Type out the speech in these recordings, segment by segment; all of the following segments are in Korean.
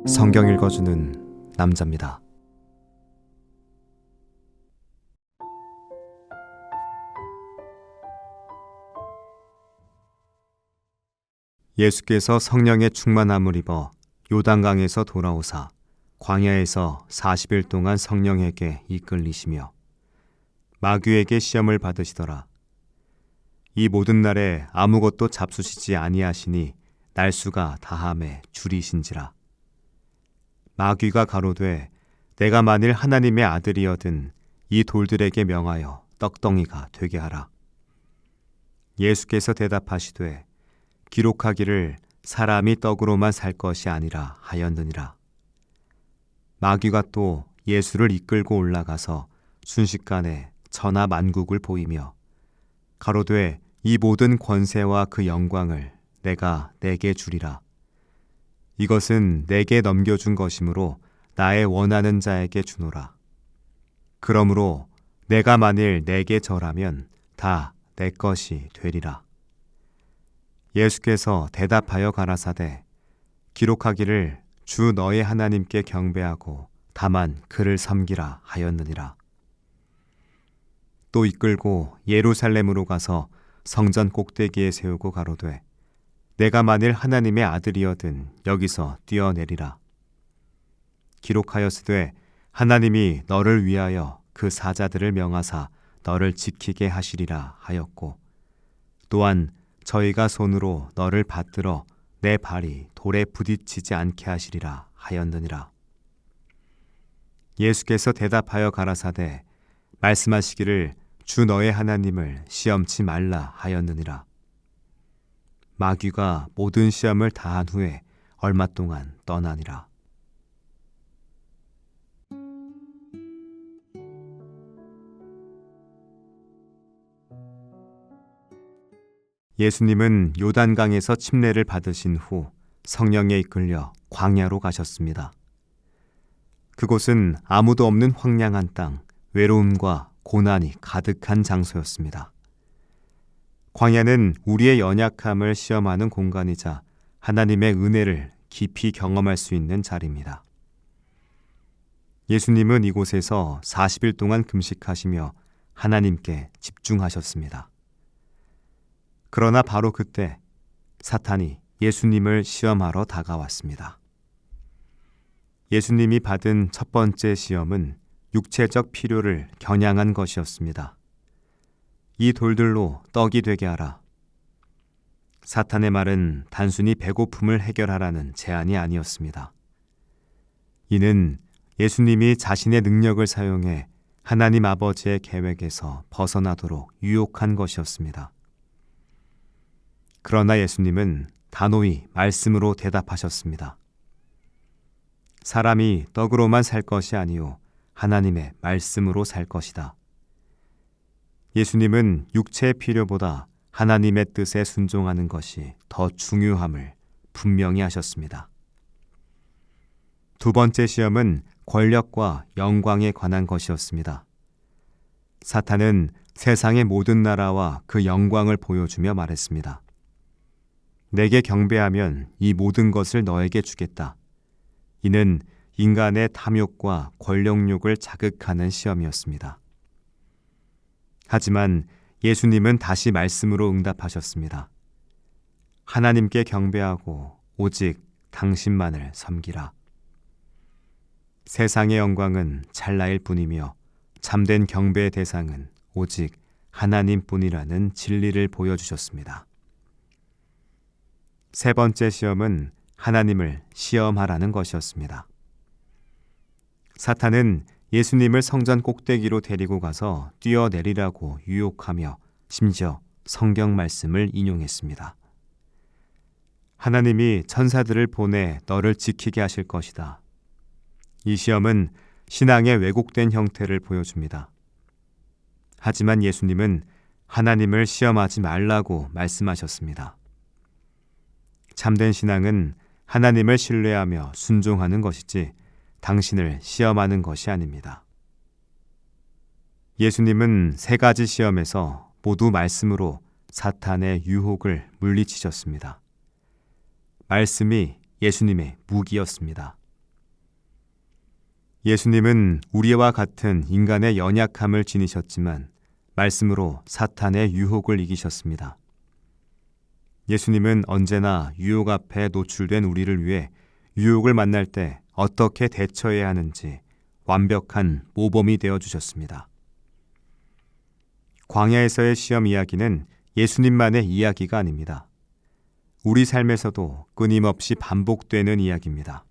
성경 읽어주는 남자입니다. 예수께서 성령의 충만함을 입어 요단강에서 돌아오사 광야에서 40일 동안 성령에게 이끌리시며 마귀에게 시험을 받으시더라. 이 모든 날에 아무것도 잡수시지 아니하시니 날수가 다함에 줄이신지라. 마귀가 가로되 내가 만일 하나님의 아들이여든 이 돌들에게 명하여 떡덩이가 되게 하라. 예수께서 대답하시되 기록하기를 사람이 떡으로만 살 것이 아니라 하였느니라. 마귀가 또 예수를 이끌고 올라가서 순식간에 천하 만국을 보이며 가로되 이 모든 권세와 그 영광을 내가 내게 주리라. 이것은 내게 넘겨준 것이므로 나의 원하는 자에게 주노라. 그러므로 내가 만일 내게 절하면 다 내 것이 되리라. 예수께서 대답하여 가라사대 기록하기를 주 너의 하나님께 경배하고 다만 그를 섬기라 하였느니라. 또 이끌고 예루살렘으로 가서 성전 꼭대기에 세우고 가로되 내가 만일 하나님의 아들이여든 여기서 뛰어내리라. 기록하였으되 하나님이 너를 위하여 그 사자들을 명하사 너를 지키게 하시리라 하였고 또한 저희가 손으로 너를 받들어 내 발이 돌에 부딪히지 않게 하시리라 하였느니라. 예수께서 대답하여 가라사대 말씀하시기를 주 너의 하나님을 시험치 말라 하였느니라. 마귀가 모든 시험을 다한 후에 얼마 동안 떠나니라. 예수님은 요단강에서 침례를 받으신 후 성령에 이끌려 광야로 가셨습니다. 그곳은 아무도 없는 황량한 땅, 외로움과 고난이 가득한 장소였습니다. 광야는 우리의 연약함을 시험하는 공간이자 하나님의 은혜를 깊이 경험할 수 있는 자리입니다. 예수님은 이곳에서 40일 동안 금식하시며 하나님께 집중하셨습니다. 그러나 바로 그때 사탄이 예수님을 시험하러 다가왔습니다. 예수님이 받은 첫 번째 시험은 육체적 필요를 겨냥한 것이었습니다. 이 돌들로 떡이 되게 하라. 사탄의 말은 단순히 배고픔을 해결하라는 제안이 아니었습니다. 이는 예수님이 자신의 능력을 사용해 하나님 아버지의 계획에서 벗어나도록 유혹한 것이었습니다. 그러나 예수님은 단호히 말씀으로 대답하셨습니다. 사람이 떡으로만 살 것이 아니요 하나님의 말씀으로 살 것이다. 예수님은 육체의 필요보다 하나님의 뜻에 순종하는 것이 더 중요함을 분명히 하셨습니다. 두 번째 시험은 권력과 영광에 관한 것이었습니다. 사탄은 세상의 모든 나라와 그 영광을 보여주며 말했습니다. 내게 경배하면 이 모든 것을 너에게 주겠다. 이는 인간의 탐욕과 권력욕을 자극하는 시험이었습니다. 하지만 예수님은 다시 말씀으로 응답하셨습니다. 하나님께 경배하고 오직 당신만을 섬기라. 세상의 영광은 찰나일 뿐이며 참된 경배의 대상은 오직 하나님뿐이라는 진리를 보여주셨습니다. 세 번째 시험은 하나님을 시험하라는 것이었습니다. 사탄은 예수님을 성전 꼭대기로 데리고 가서 뛰어내리라고 유혹하며 심지어 성경 말씀을 인용했습니다. 하나님이 천사들을 보내 너를 지키게 하실 것이다. 이 시험은 신앙의 왜곡된 형태를 보여줍니다. 하지만 예수님은 하나님을 시험하지 말라고 말씀하셨습니다. 참된 신앙은 하나님을 신뢰하며 순종하는 것이지 당신을 시험하는 것이 아닙니다. 예수님은 세 가지 시험에서 모두 말씀으로 사탄의 유혹을 물리치셨습니다. 말씀이 예수님의 무기였습니다. 예수님은 우리와 같은 인간의 연약함을 지니셨지만 말씀으로 사탄의 유혹을 이기셨습니다. 예수님은 언제나 유혹 앞에 노출된 우리를 위해 유혹을 만날 때 어떻게 대처해야 하는지 완벽한 모범이 되어주셨습니다. 광야에서의 시험 이야기는 예수님만의 이야기가 아닙니다. 우리 삶에서도 끊임없이 반복되는 이야기입니다.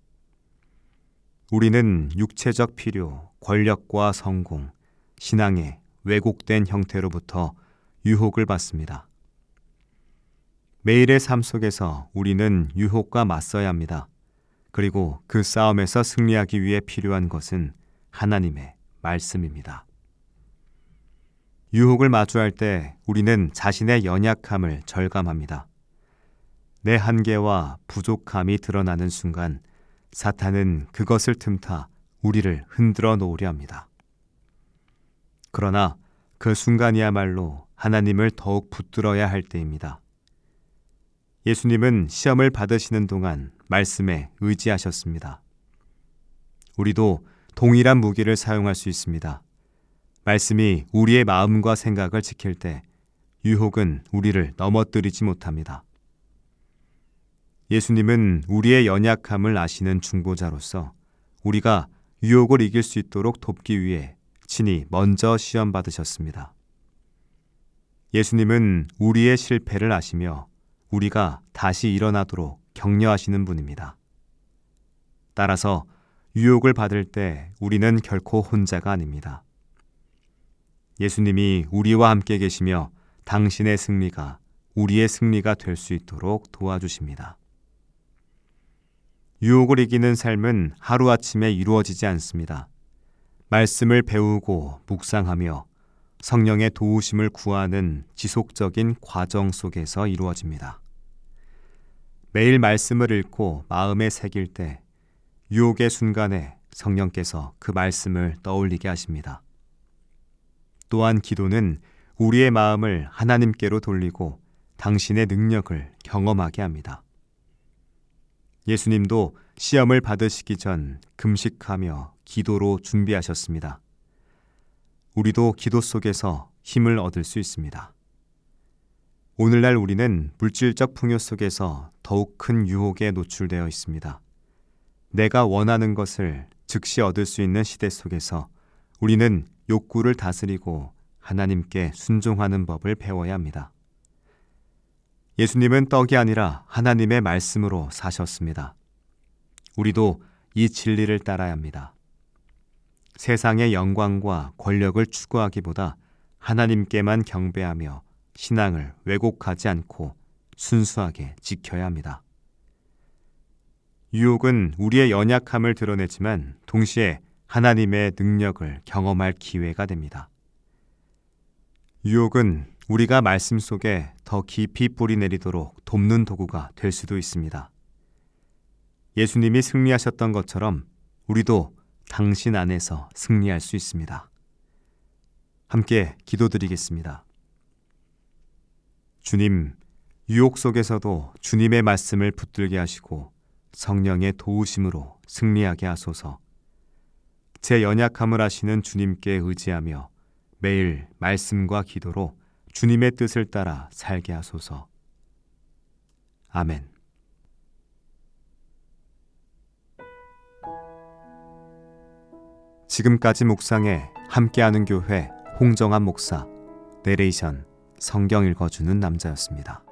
우리는 육체적 필요, 권력과 성공, 신앙의 왜곡된 형태로부터 유혹을 받습니다. 매일의 삶 속에서 우리는 유혹과 맞서야 합니다. 그리고 그 싸움에서 승리하기 위해 필요한 것은 하나님의 말씀입니다. 유혹을 마주할 때 우리는 자신의 연약함을 절감합니다. 내 한계와 부족함이 드러나는 순간 사탄은 그것을 틈타 우리를 흔들어 놓으려 합니다. 그러나 그 순간이야말로 하나님을 더욱 붙들어야 할 때입니다. 예수님은 시험을 받으시는 동안 말씀에 의지하셨습니다. 우리도 동일한 무기를 사용할 수 있습니다. 말씀이 우리의 마음과 생각을 지킬 때 유혹은 우리를 넘어뜨리지 못합니다. 예수님은 우리의 연약함을 아시는 중보자로서 우리가 유혹을 이길 수 있도록 돕기 위해 친히 먼저 시험 받으셨습니다. 예수님은 우리의 실패를 아시며 우리가 다시 일어나도록 격려하시는 분입니다. 따라서 유혹을 받을 때 우리는 결코 혼자가 아닙니다. 예수님이 우리와 함께 계시며 당신의 승리가 우리의 승리가 될 수 있도록 도와주십니다. 유혹을 이기는 삶은 하루아침에 이루어지지 않습니다. 말씀을 배우고 묵상하며 성령의 도우심을 구하는 지속적인 과정 속에서 이루어집니다. 매일 말씀을 읽고 마음에 새길 때 유혹의 순간에 성령께서 그 말씀을 떠올리게 하십니다. 또한 기도는 우리의 마음을 하나님께로 돌리고 당신의 능력을 경험하게 합니다. 예수님도 시험을 받으시기 전 금식하며 기도로 준비하셨습니다. 우리도 기도 속에서 힘을 얻을 수 있습니다. 오늘날 우리는 물질적 풍요 속에서 더욱 큰 유혹에 노출되어 있습니다. 내가 원하는 것을 즉시 얻을 수 있는 시대 속에서 우리는 욕구를 다스리고 하나님께 순종하는 법을 배워야 합니다. 예수님은 떡이 아니라 하나님의 말씀으로 사셨습니다. 우리도 이 진리를 따라야 합니다. 세상의 영광과 권력을 추구하기보다 하나님께만 경배하며 신앙을 왜곡하지 않고 순수하게 지켜야 합니다. 유혹은 우리의 연약함을 드러내지만 동시에 하나님의 능력을 경험할 기회가 됩니다. 유혹은 우리가 말씀 속에 더 깊이 뿌리 내리도록 돕는 도구가 될 수도 있습니다. 예수님이 승리하셨던 것처럼 우리도 당신 안에서 승리할 수 있습니다. 함께 기도드리겠습니다. 주님, 유혹 속에서도 주님의 말씀을 붙들게 하시고 성령의 도우심으로 승리하게 하소서. 제 연약함을 아시는 주님께 의지하며 매일 말씀과 기도로 주님의 뜻을 따라 살게 하소서. 아멘. 지금까지 묵상에 함께하는 교회 홍정한 목사, 내레이션 성경 읽어주는 남자였습니다.